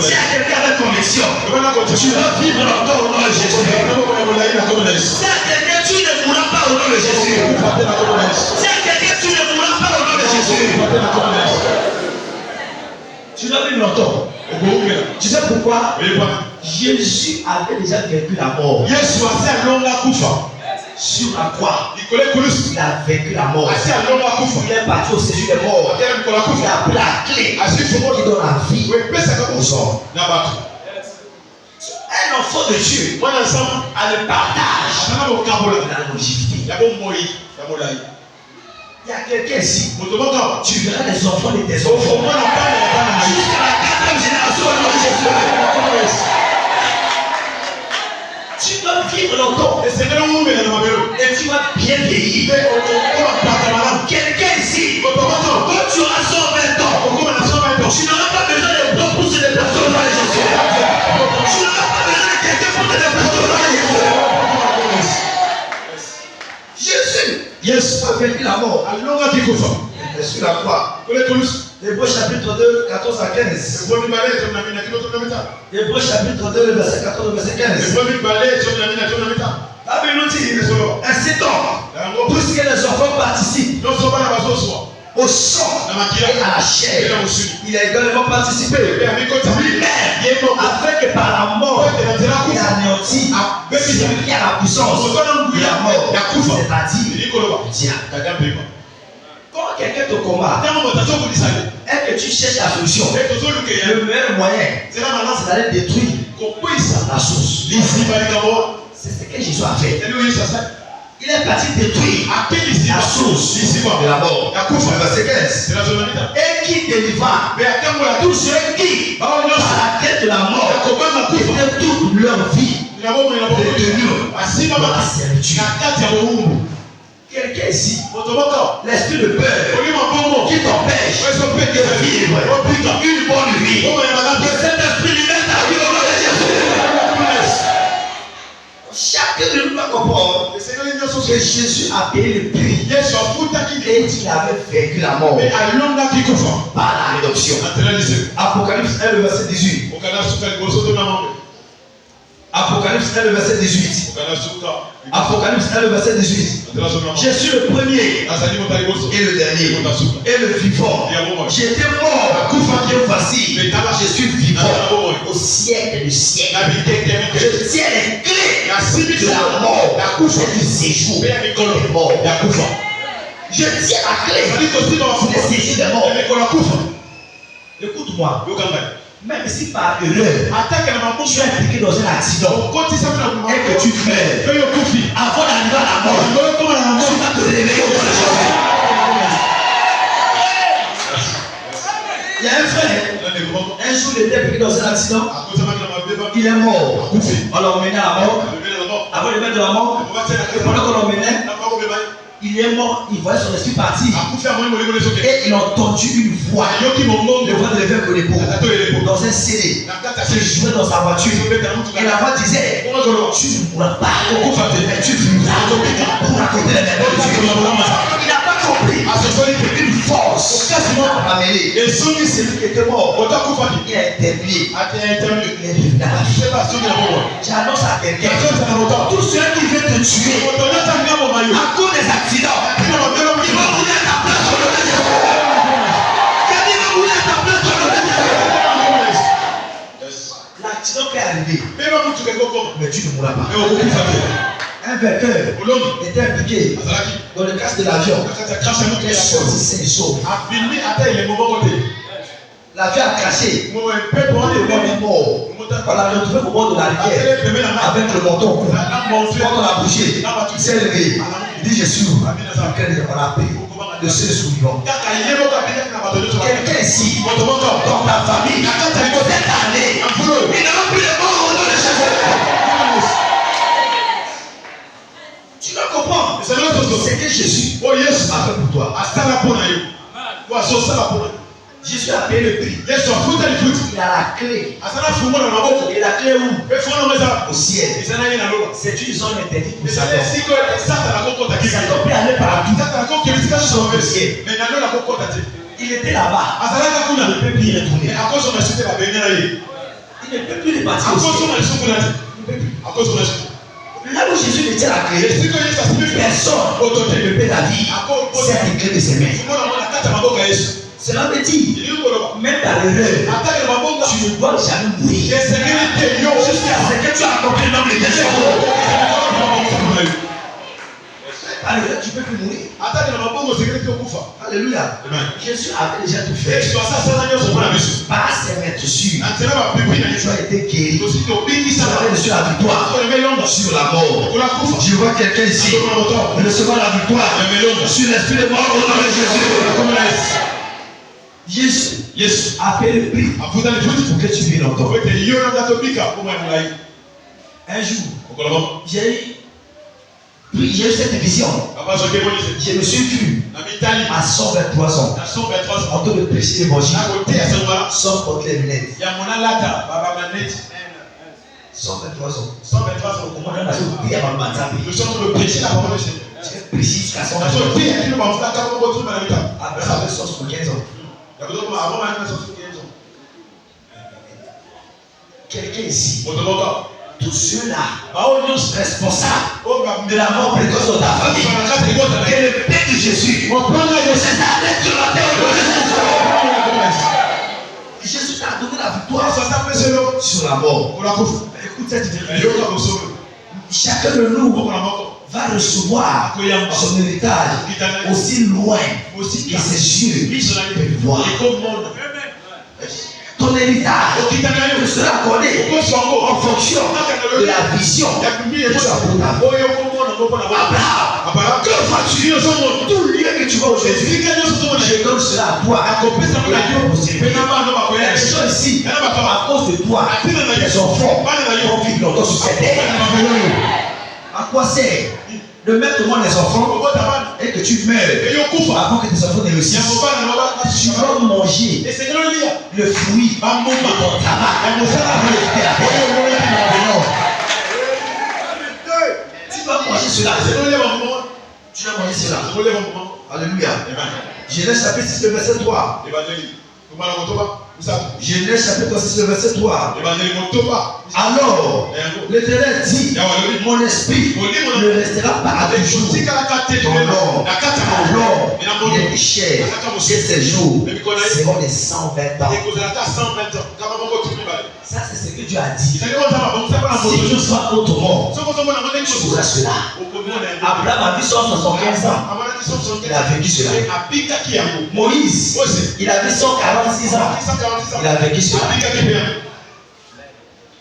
Si à quelqu'un avec conviction, tu vas vivre longtemps au nom de Jésus. Si à quelqu'un tu ne mourras pas au nom de Jésus. Si à quelqu'un tu ne mourras pas au nom de Jésus. Tu vas vivre longtemps. Tu sais pourquoi? Jésus avait déjà vaincu la mort. Sur la croix, il a vaincu la mort. Il est parti au séjour des morts. Il a pris la clé qui donne la vie aux hommes. Un enfant de Dieu a le partage de la longévité. Il y a quelqu'un ici. Tu verras les enfants de tes enfants jusqu'à la 4e génération de Jésus. Tu dois vivre longtemps et tu vas bien vieillir. Quelqu'un ici, quand tu auras 120 ans, tu n'auras pas besoin de toi pour se déplacer au nom de Jésus. Tu n'auras pas besoin de quelqu'un pour te déplacer au nom de Jésus. Jésus a vaincu la mort. Il est sur la croix. Hébreux chapitre 2, 14 à 15. Hébreux chapitre 2, verset 14 verset 15. La Bible nous dit, ainsi donc, puisque les enfants participent au sang et à la chair, il a également participé lui-même, afin que par la mort, il anéantit celui qui a la puissance de la mort, c'est-à-dire le diable. Quand quelqu'un te combat et que tu cherches la solution, le meilleur moyen, c'est d'aller détruire la source. C'est ce que Jésus a fait. Il est parti détruire la source de la mort. Verset 15. Et qui délivra tous ceux qui, par la quête de la mort, étaient toute leur vie retenus dans la servitude. Quelqu'un ici, l'esprit de peur qui t'empêche de vivre une bonne vie, que cet esprit lui mette à vie au nom de Jésus. Chacun de nous doit comprendre que Jésus a payé le prix et qu'il avait vaincu la mort par la rédemption. Apocalypse 1, le verset 18. Apocalypse 1, le verset 18. Apocalypse 1, le verset 18. Je suis le premier et le dernier et le vivant. J'étais mort, et voici, je suis vivant au siècle du siècle. Je tiens les clés de la mort et du séjour des morts. Je tiens la clé du séjour des morts. Écoute-moi. Même si par erreur, tu es impliqué dans un accident et que tu meurs, avant d'arriver à la mort, tu vas te réveiller au nom de Jésus. Il y a un frère, un jour il était impliqué dans un accident, il est mort. On l'a emmené à la mort. Avant de mettre de la mort, et pendant qu'on l'emmenait, il est mort, il voyait son esprit partir. Et il a entendu une voix. Le voix de l'évêque au dépôt. Dans un CD. Il jouait dans sa voiture. Et la voix disait, tu ne mourras pas. Mais tu vivras pour raconter les merveilles de Dieu. Il n'a pas compris. Une force m'a amené. Et celui qui était mort, il a été établi. Il est venu. J'annonce à quelqu'un, tous ceux qui veulent te tuer à cause des accidents, ils vont mourir à ta place au nom de Jésus. Ils vont mourir à ta place au nom de Jésus. L'accident qui est arrivé, mais tu ne mourras pas. Un vainqueur était impliqué dans le casque de l'avion. Il est sorti sain et sauf. L'avion a craché. Le monde est mort. On l'a retrouvé au bord de la rivière avec le menton au cou. Quand on a bougé, il s'est levé. Il dit je suis où? On a pris le seul survivant. Quelqu'un ici, dans ta famille, cette année, il n'aura plus de mort au nom de Jésus. Tu dois comprendre. C'est que Jésus a fait pour toi. Jésus a payé le prix. Il a la clé. Et la clé où? Au ciel. C'est une zone interdite pour Satan. Satan peut aller partout. Sauf au ciel. Il était là-bas. Il ne peut plus y retourner. Il ne peut plus repartir. Là où Jésus était la clé, personne ne peut la vie. C'est la clé de ses mains. Cela veut dire, même dans l'erreur, tu ne dois jamais mourir. Jusqu'à ce que tu accomplis le nom de Jésus. Alors tu ne peux plus mourir. Alléluia. Jésus avait déjà tout fait. Par ses maîtresses, tu as été guéri. Tu avais reçu la victoire sur la mort. Je vois quelqu'un ici recevoir la victoire sur l'esprit de mort au nom de Jésus. Jésus a fait le prix pour que tu viennes encore. Un jour, j'ai eu cette vision. Je me suis vu à 123 ans en train de prêcher l'évangile sans porter les lunettes. 123 ans. Comment on a dit à ma matin? Je suis en train de prêcher la parole de Dieu. J'ai prêché jusqu'à 123 ans. Après, ça fait 75 ans. Quelqu'un ici, tous ceux-là, responsables de la mort précoce de ta famille, que le Père de Jésus, Jésus t'a donné la victoire sur la mort. Écoute cette vérité. Chacun de nous va recevoir son héritage aussi loin que ses yeux peuvent voir. Ton héritage te sera accordé en fonction de la vision que tu as pour ta vie. Abraham, que vois-tu? Tout lieu que tu vas aujourd'hui, je donne cela à toi. Les gens ici, à cause de toi, les enfants vont vivre longtemps sur cette terre. À quoi sert de mettre au monde les enfants et que tu meurs avant que tes enfants ne réussissent? Tu dois manger le fruit de ton tabac. Tu dois manger cela. Tu dois manger cela. Alléluia. Genèse chapitre 6, verset 3. Genèse chapitre 6, verset 3. Alors, l'Éternel dit, mon esprit ne restera pas à toujours. Ton il est cher, et ses jours seront des 120 ans. Ça, c'est ce que Dieu a dit. Si Dieu soit autrement, tu feras cela. Abraham a vu 175 ans. Il a vécu cela. Moïse, il a vu 146 ans. Il a vécu cela.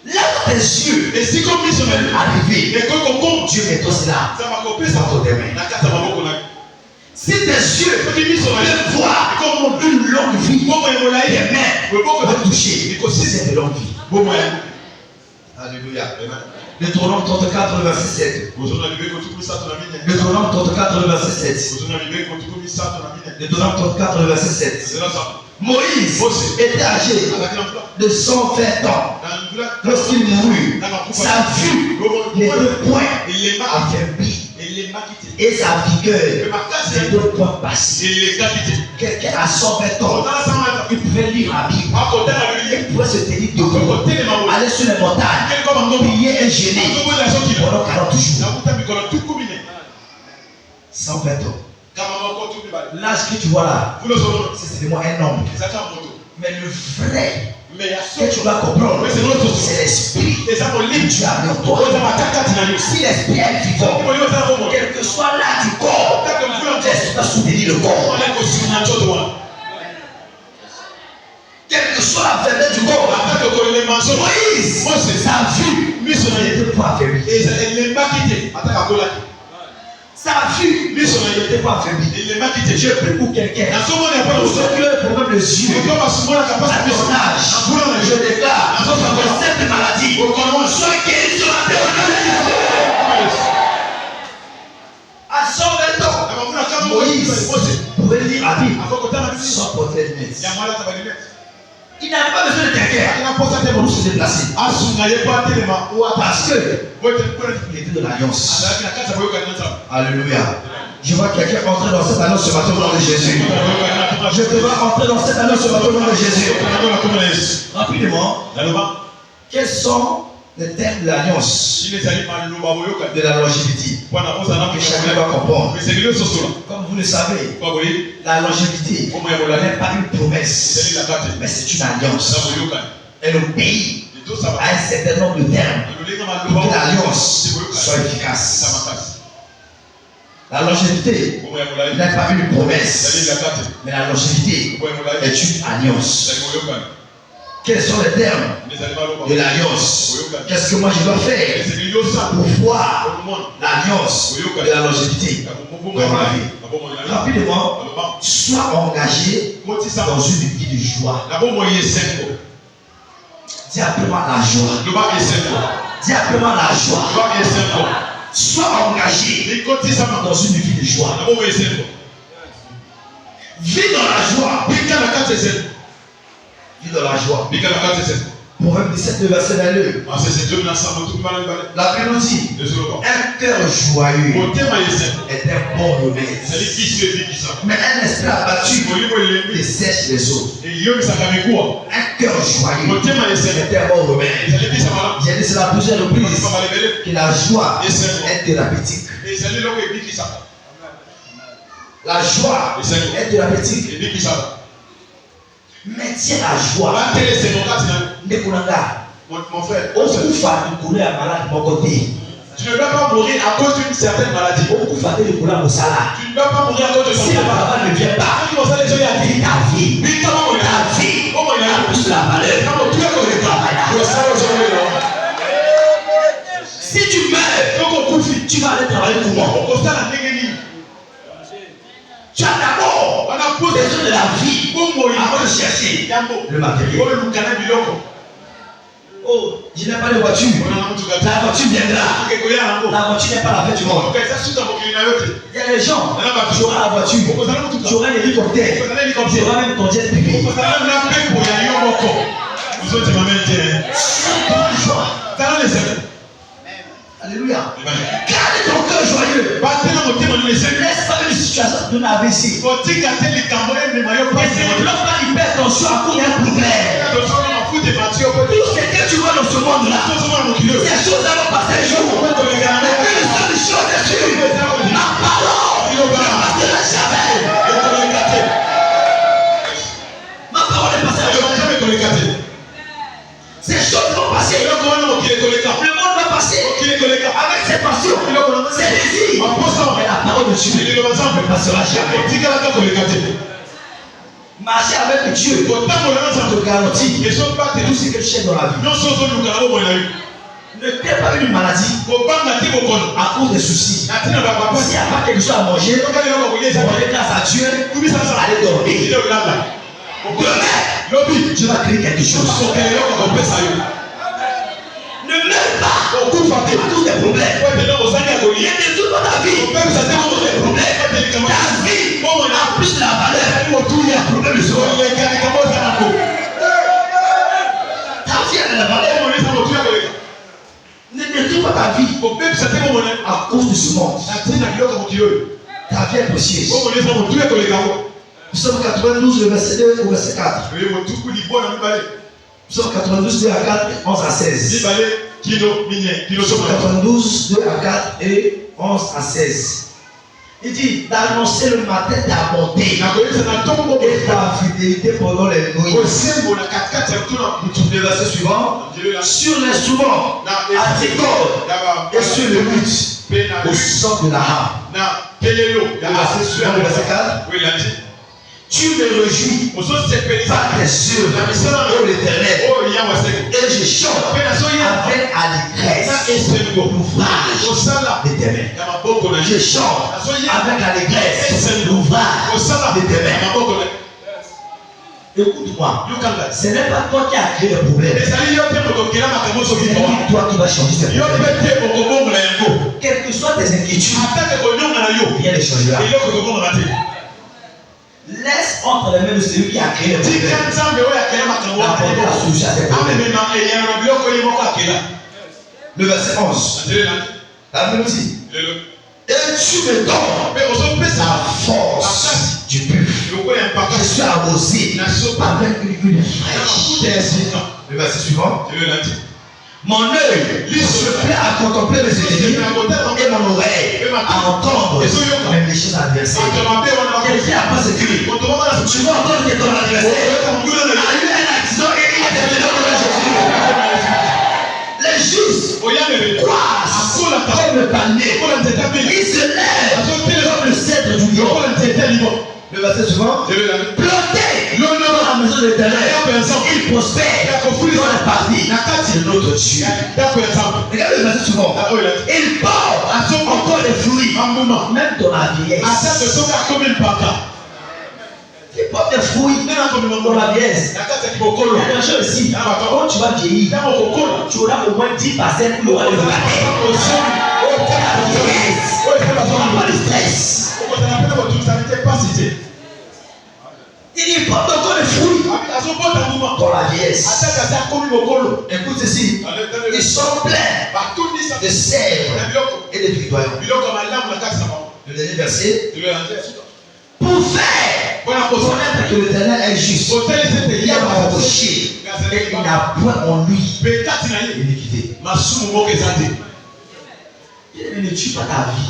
Là où tes yeux arrivés, Dieu met tout cela entre tes mains. Si tes yeux veulent voir une longue vie, tes mains vont toucher cette longue vie. Alléluia. Deutéronome 34, verset 7. Deutéronome 34, verset 7. Deutéronome 34, verset 7. Moïse était âgé de 120 ans lorsqu'il mourut. Sa vue n'était point affaiblie et sa vigueur n'était point passée. Quelqu'un à 120 ans, il pouvait lire la Bible, il pouvait se tenir debout, aller sur les montagnes, prier et jeûner pendant 40 jours. 120 ans. L'âge que tu vois là, c'est simplement un nombre. Mais le vrai que tu dois comprendre, c'est l'esprit que tu as mis en toi. Si l'esprit est vivant, quel que soit l'âge du corps, l'esprit va soutenir le corps. Quelle que soit la faiblesse du corps, Moïse, sa vue n'était pas affaiblie. Sa vue n'était pas affaiblie. Je prie pour quelqu'un. Pour ceux qui ont un problème de yeux, à ton âge, je déclare que cette maladie soit guérie sur la terre. À 120 ans, Moïse pouvait lire la Bible sans porter les lunettes. Il n'avait pas besoin de quelqu'un pour se déplacer. Parce que il était de l'alliance. Alléluia. Je vois quelqu'un entrer dans cette alliance ce matin au nom de Jésus. Je devrais entrer dans cette annonce au nom de Jésus. Rapidement, quels sont les thèmes de l'alliance, de la longévité, que chacun doit comprendre? Comme vous le savez, la longévité n'est pas une promesse, mais c'est une alliance. Et le pays a un certain nombre de termes pour que l'alliance soit efficace. La longévité n'est pas une promesse, mais la longévité est une alliance. Quels sont les termes de l'alliance? Qu'est-ce que moi je dois faire pour voir l'alliance de la longévité dans ma vie? Rapidement, sois engagé dans une vie de joie. Dis appelez-moi la joie. Dis appelez-moi la joie. Sois engagé dans une vie de joie. Vis dans la joie. Vis dans la joie. Proverbe 17, le verset 22. La Bible nous dit: un cœur joyeux est un bon remède, mais un esprit abattu dessèche les autres. Un cœur joyeux est un bon remède. J'ai dit cela plusieurs reprises que la joie est thérapeutique. La joie est thérapeutique. Mais tiens la joie. Mon frère, tu ne dois pas mourir à cause d'une certaine maladie. Tu ne dois pas mourir à cause de si le travail ne vient pas. Ta vie, a plus la valeur. Si tu meurs, tu vas aller travailler pour moi. Tu as d'abord besoin de la vie avant de chercher le matériel. Oh, je n'ai pas de voiture. La voiture viendra. La voiture n'est pas la fête du monde. Il y a des gens, tu auras la voiture, tu auras l'hélicoptère, tu auras même ton jet privé. Alléluia. Garde ton cœur joyeux. Ne laisse pas une situation de la AVC. Et ne bloque pas l'hypertension à cause d'un problème. Tout ce que tu vois dans ce monde-là, ces choses vont passer un jour. Mais une seule chose est sûre: ma parole ne passera jamais. Ma parole ne passera jamais. Ces choses vont passer. Le monde va passer avec ses passions, ses désirs. Mais la parole de Dieu ne passera jamais. Marcher avec Dieu te garantit tout ce que tu cherches dans la vie. Ne crée pas une maladie à cause des soucis. S'il n'y a pas quelque chose à manger, grâce à Dieu, allez dormir. Demain, Dieu va créer quelque chose. Ne meurs pas à cause des problèmes. Il y a des autres dans ta vie à cause des problèmes. Ta vie a plus de la valeur. Il y a un problème de soi. Ta vie a de la valeur. Ne détruis pas ta vie à cause de ce monde. Ta vie est précieuse. Psaume 92, le verset 2 au verset 4. Psaume 92, 2 à 4, 11 à 16. Psaume 92, 2 à 4 et 11 à 16. Il dit d'annoncer le matin ta bonté et ta fidélité pendant les nuits. Le verset suivant: sur l'instrument à tes cordes et sur le luth au son de la harpe. Le verset suivant, le verset 4. Tu me réjouis par tes œuvres, ô l'Éternel, et je chante avec allégresse l'ouvrage de tes mains. Je chante avec allégresse l'ouvrage de tes mains. Écoute-moi, ce n'est pas toi qui as créé le problème. C'est toi qui vas changer ce problème. Quelles que soient tes inquiétudes, viens les changer là. Laisse entre les mains de celui qui a créé le problème apporter la solution à ces problèmes. Le verset 11. La Bible dit: et tu me donnes la force du peuple. Je suis arrosé avec une huile fraîche. Le verset suivant. Mon œil se plaît à contempler mes ennemis et mon oreille à entendre même les choses adversaires. Quelqu'un a pas ce cri. Tu vas entendre que ton adversaire a eu un accident et il est décédé au nom de Jésus. Les justes croissent comme le palmier. Ils se lèvent comme le cèdre du lion. Le verset suivant. Planté dans la maison de l'Éternel, il prospère dans les parties de notre Dieu. Regardez le verset suivant. Il porte encore des fruits, même dans la vieillesse. Il porte des fruits, même dans la vieillesse. Attention ici, quand tu vas vieillir, tu auras au moins 10 parcelles où il y aura des vacataires. Tu n'auras pas de stress. Il porte encore les fruits dans la vieillesse. Écoute ceci, ils sont pleins de sève et de victoire. Le dernier verset. Pour faire connaître que l'Éternel est juste, il a approché et il n'a point en lui iniquité. Il ne tue pas ta vie.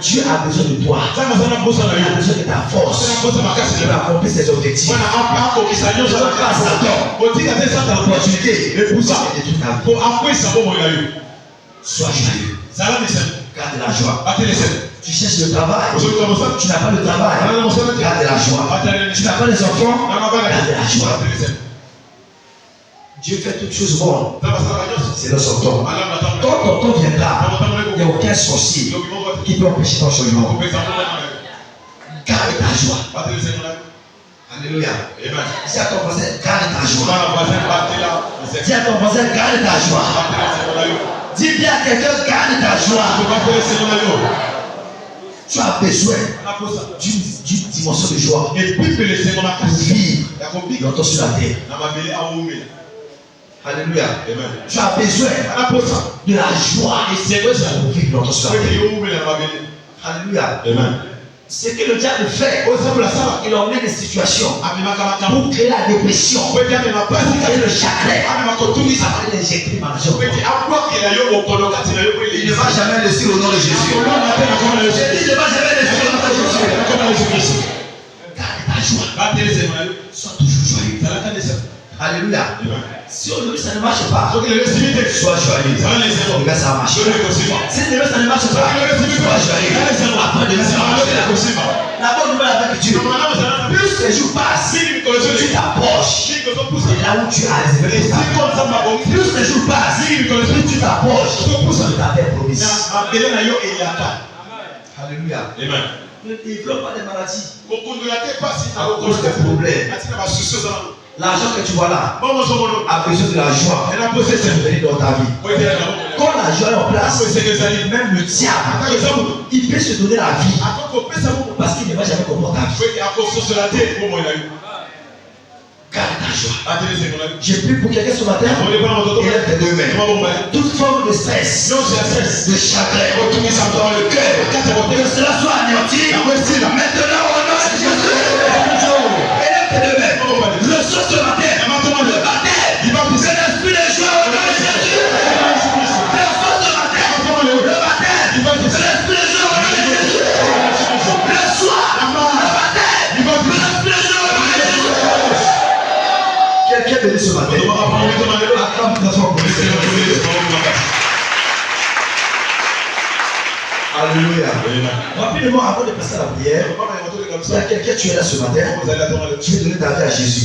Dieu a besoin de toi. Il a besoin de ta force pour accomplir ses objectifs. Il ne donne pas à Satan l'opportunité de pousser de toute ta vie. Sois joyeux. Garde la joie. Tu cherches le travail. Tu n'as pas le travail. Garde la joie. Tu n'as pas les enfants. Garde la joie. Dieu fait toutes choses bonnes. C'est dans son temps. Quand ton temps viendra, il n'y a aucun sorcier qui peut empêcher ton changement. Garde ta joie. Alléluia. Dis à ton voisin, garde ta joie. Dis à ton voisin, garde ta joie. Dis bien à quelqu'un, garde ta joie. Tu as besoin d'une dimension de joie pour vivre longtemps sur la terre. Alléluia. Tu as besoin de la joie pour vivre longtemps sur la terre. Alléluia. Ce que le diable fait, il emmène des situations pour créer la dépression, pour créer le chagrin, après l'injecter dans la joie. Il ne va jamais laisser au nom de Jésus. Il ne va jamais laisser au nom de Jésus. Garde ta joie. Sois toujours joyeux. Alléluia. Si aujourd'hui ça ne marche pas, sois joyeux. Demain ça va marcher. Si demain ça ne marche pas, sois joyeux. Après demain ça va marcher. La bonne nouvelle avec Dieu, plus les jours passent, plus tu t'approches. Et là où tu as réservé plus les jours passent, plus tu t'approches de ta terre promise. Alléluia. Ne développe pas des maladies à cause des problèmes. L'argent que tu vois là a besoin de la joie. Elle a besoin de venir dans ta vie. Quand la joie est en place, même le diable, il peut se donner la vie parce qu'il ne va jamais comprendre ta vie. Garde ta joie. J'ai pris pour quelqu'un ce matin et lève tes deux mains. Toute forme de stress, de chagrin dans le cœur, que cela soit anéanti maintenant au nom de Jésus. Et lève tes deux mains. Le saut ce matin, le baptême, c'est l'esprit de joie au nom de Jésus. Le saut ce matin, le baptême, c'est l'esprit de joie au nom de Jésus. Le soir, le baptême, c'est l'esprit de joie au nom de Jésus. Quelqu'un est venu ce matin. Acclame ta foi pour le Seigneur. Alléluia. Rapidement, avant de passer à la prière, il y a quelqu'un, tu es là ce matin, tu veux donner ta vie à Jésus.